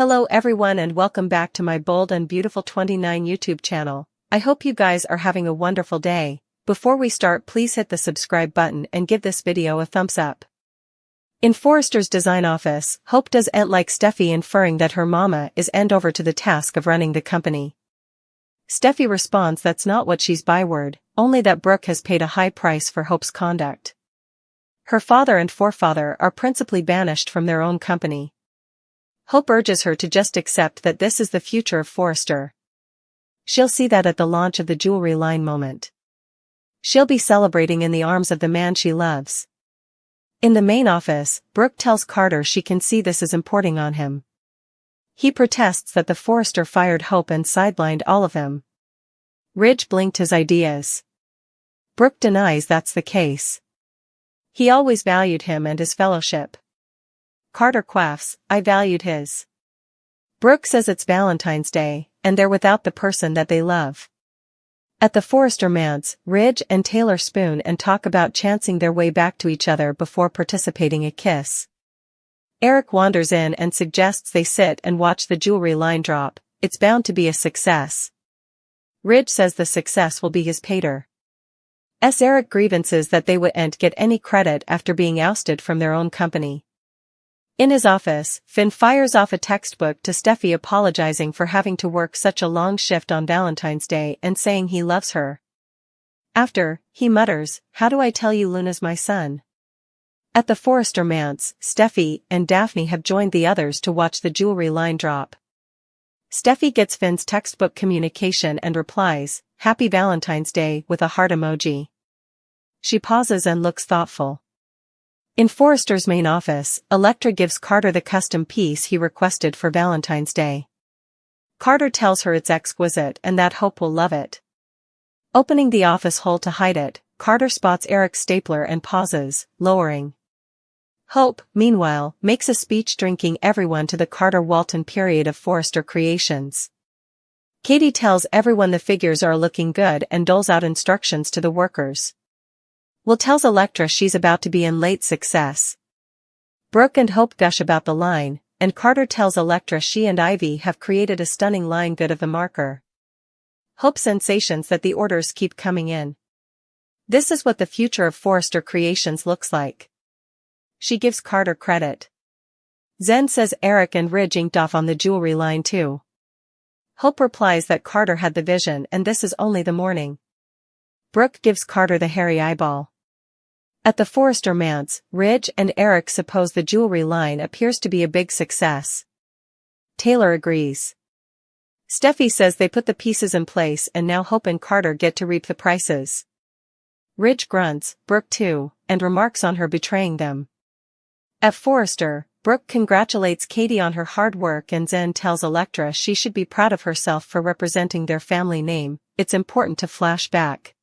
Hello everyone and welcome back to my Bold and Beautiful 29 YouTube channel. I hope you guys are having a wonderful day. Before we start, please hit the subscribe button and give this video a thumbs up. In Forrester's design office, Hope doesn't like Steffi, inferring that her mama is over to the task of running the company. Steffi responds that's not what she's byword, only that Brooke has paid a high price for Hope's conduct. Her father and forefather are principally banished from their own company. Hope urges her to just accept that this is the future of Forrester. She'll see that at the launch of the jewelry line moment. She'll be celebrating in the arms of the man she loves. In the main office, Brooke tells Carter she can see this is importing on him. He protests that the Forrester fired Hope and sidelined all of them. Ridge blinked his ideas. Brooke denies that's the case. He always valued him and his fellowship. Carter quaffs, I valued his. Brooke says it's Valentine's Day, and they're without the person that they love. At the Forrester manse, Ridge and Taylor spoon and talk about chancing their way back to each other before participating a kiss. Eric wanders in and suggests they sit and watch the jewelry line drop. It's bound to be a success. Ridge says the success will be his pater. Eric grievances that they wouldn't get any credit after being ousted from their own company. In his office, Finn fires off a textbook to Steffi, apologizing for having to work such a long shift on Valentine's Day and saying he loves her. After, he mutters, how do I tell you Luna's my son? At the Forrester manse, Steffi and Daphne have joined the others to watch the jewelry line drop. Steffi gets Finn's textbook communication and replies, Happy Valentine's Day, with a heart emoji. She pauses and looks thoughtful. In Forrester's main office, Electra gives Carter the custom piece he requested for Valentine's Day. Carter tells her it's exquisite and that Hope will love it. Opening the office hole to hide it, Carter spots Eric's stapler and pauses, lowering. Hope, meanwhile, makes a speech drinking everyone to the Carter-Walton period of Forrester creations. Katie tells everyone the figures are looking good and doles out instructions to the workers. Will tells Electra she's about to be in late success. Brooke and Hope gush about the line, and Carter tells Electra she and Ivy have created a stunning line good of the marker. Hope sensations that the orders keep coming in. This is what the future of Forrester creations looks like. She gives Carter credit. Zen says Eric and Ridge inked off on the jewelry line too. Hope replies that Carter had the vision and this is only the morning. Brooke gives Carter the hairy eyeball. At the Forrester manse, Ridge and Eric suppose the jewelry line appears to be a big success. Taylor agrees. Steffi says they put the pieces in place and now Hope and Carter get to reap the prices. Ridge grunts, Brooke too, and remarks on her betraying them. At Forrester, Brooke congratulates Katie on her hard work and Zen tells Electra she should be proud of herself for representing their family name. It's important to flash back.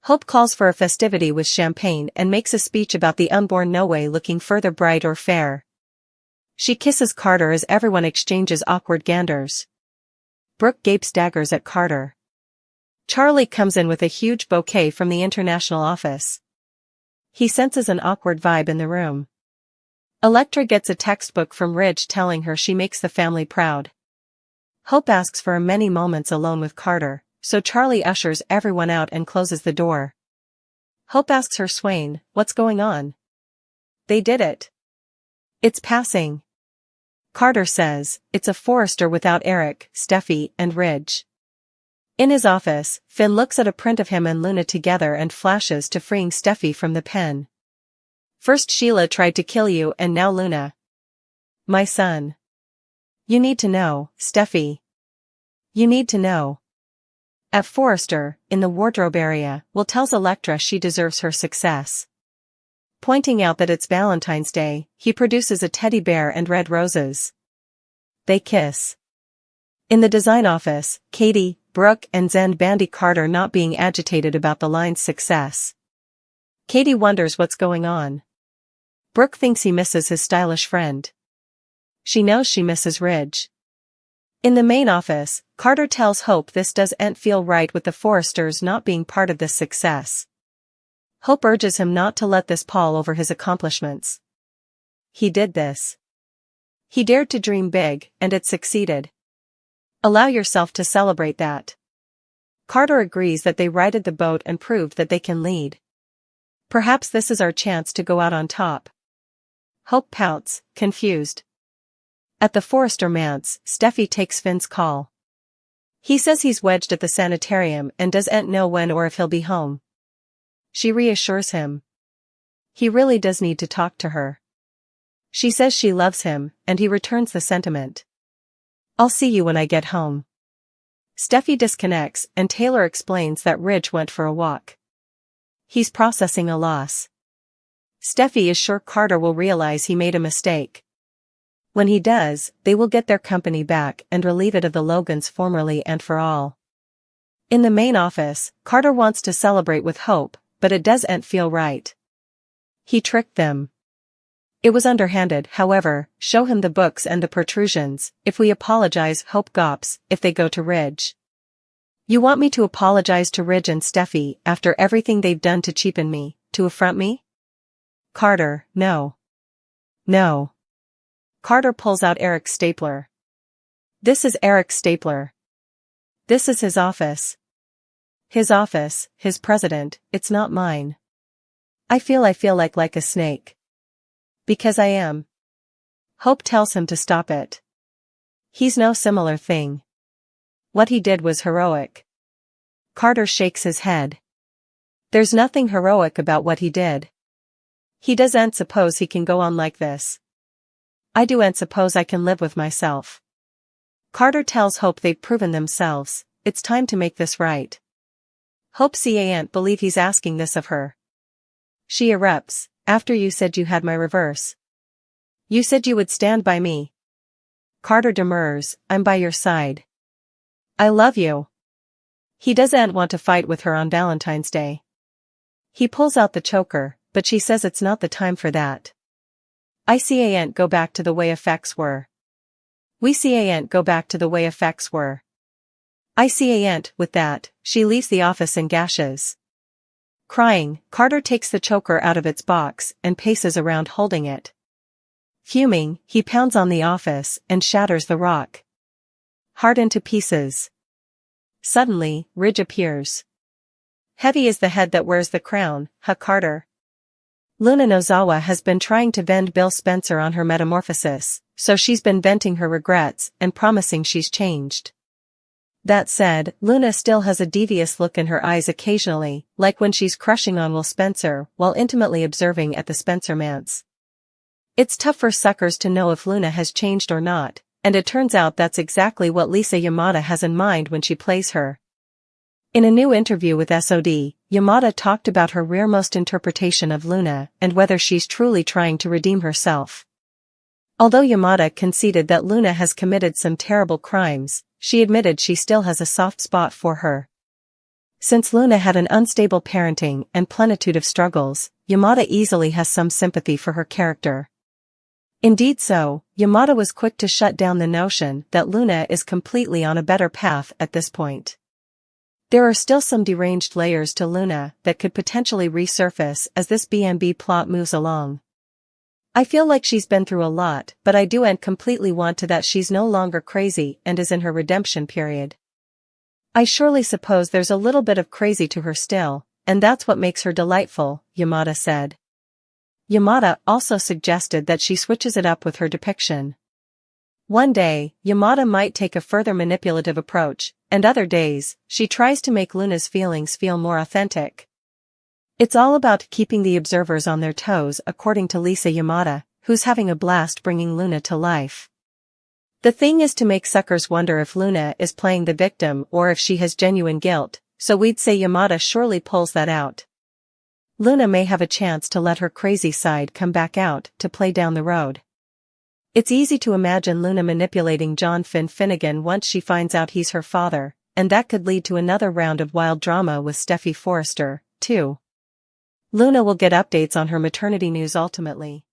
Hope calls for a festivity with champagne and makes a speech about the unborn no way looking further bright or fair. She kisses Carter as everyone exchanges awkward ganders. Brooke gapes daggers at Carter. Charlie comes in with a huge bouquet from the international office. He senses an awkward vibe in the room. Electra gets a textbook from Ridge telling her she makes the family proud. Hope asks for many moments alone with Carter, so Charlie ushers everyone out and closes the door. Hope asks her Swain, what's going on? They did it. It's passing. Carter says, it's a Forrester without Eric, Steffi, and Ridge. In his office, Finn looks at a print of him and Luna together and flashes to freeing Steffi from the pen. First Sheila tried to kill you and now Luna. My son. You need to know, Steffi. You need to know. At Forrester, in the wardrobe area, Will tells Electra she deserves her success. Pointing out that it's Valentine's Day, he produces a teddy bear and red roses. They kiss. In the design office, Katie, Brooke and Zen bandy Carter not being agitated about the line's success. Katie wonders what's going on. Brooke thinks he misses his stylish friend. She knows she misses Ridge. In the main office, Carter tells Hope this doesn't feel right with the Forresters not being part of this success. Hope urges him not to let this pall over his accomplishments. He did this. He dared to dream big, and it succeeded. Allow yourself to celebrate that. Carter agrees that they righted the boat and proved that they can lead. Perhaps this is our chance to go out on top. Hope pouts, confused. At the Forrester manse, Steffi takes Finn's call. He says he's wedged at the sanitarium and doesn't know when or if he'll be home. She reassures him. He really does need to talk to her. She says she loves him, and he returns the sentiment. I'll see you when I get home. Steffi disconnects, and Taylor explains that Ridge went for a walk. He's processing a loss. Steffi is sure Carter will realize he made a mistake. When he does, they will get their company back and relieve it of the Logans formerly and for all. In the main office, Carter wants to celebrate with Hope, but it doesn't feel right. He tricked them. It was underhanded, however. Show him the books and the protrusions. If we apologize, Hope gops, if they go to Ridge. You want me to apologize to Ridge and Steffi after everything they've done to cheapen me, to affront me? Carter, no. No. Carter pulls out Eric's stapler. This is Eric's stapler. This is his office. His office, his president, it's not mine. I feel like a snake. Because I am. Hope tells him to stop it. He's no similar thing. What he did was heroic. Carter shakes his head. There's nothing heroic about what he did. He doesn't suppose he can go on like this. I do'n't suppose I can live with myself. Carter tells Hope they've proven themselves, it's time to make this right. Hope can't believe he's asking this of her. She erupts, after you said you had my reverse. You said you would stand by me. Carter demurs, I'm by your side. I love you. He doesn't want to fight with her on Valentine's Day. He pulls out the choker, but she says it's not the time for that. I can't go back to the way effects were. We can't go back to the way effects were. I can't. With that, she leaves the office in gashes. Crying, Carter takes the choker out of its box and paces around holding it. Fuming, he pounds on the office and shatters the rock. Hard into pieces. Suddenly, Ridge appears. Heavy is the head that wears the crown, huh, Carter? Luna Nozawa has been trying to vend Bill Spencer on her metamorphosis, so she's been venting her regrets and promising she's changed. That said, Luna still has a devious look in her eyes occasionally, like when she's crushing on Will Spencer while intimately observing at the Spencer manse. It's tough for suckers to know if Luna has changed or not, and it turns out that's exactly what Lisa Yamada has in mind when she plays her. In a new interview with SOD, Yamada talked about her rearmost interpretation of Luna and whether she's truly trying to redeem herself. Although Yamada conceded that Luna has committed some terrible crimes, she admitted she still has a soft spot for her. Since Luna had an unstable parenting and plenitude of struggles, Yamada easily has some sympathy for her character. Indeed so, Yamada was quick to shut down the notion that Luna is completely on a better path at this point. There are still some deranged layers to Luna that could potentially resurface as this B&B plot moves along. I feel like she's been through a lot, but I do and completely want to that she's no longer crazy and is in her redemption period. I surely suppose there's a little bit of crazy to her still, and that's what makes her delightful, Yamada said. Yamada also suggested that she switches it up with her depiction. One day, Yamada might take a further manipulative approach, and other days, she tries to make Luna's feelings feel more authentic. It's all about keeping the observers on their toes, according to Lisa Yamada, who's having a blast bringing Luna to life. The thing is to make suckers wonder if Luna is playing the victim or if she has genuine guilt, so we'd say Yamada surely pulls that out. Luna may have a chance to let her crazy side come back out to play down the road. It's easy to imagine Luna manipulating John Finnegan once she finds out he's her father, and that could lead to another round of wild drama with Steffi Forrester, too. Luna will get updates on her maternity news ultimately.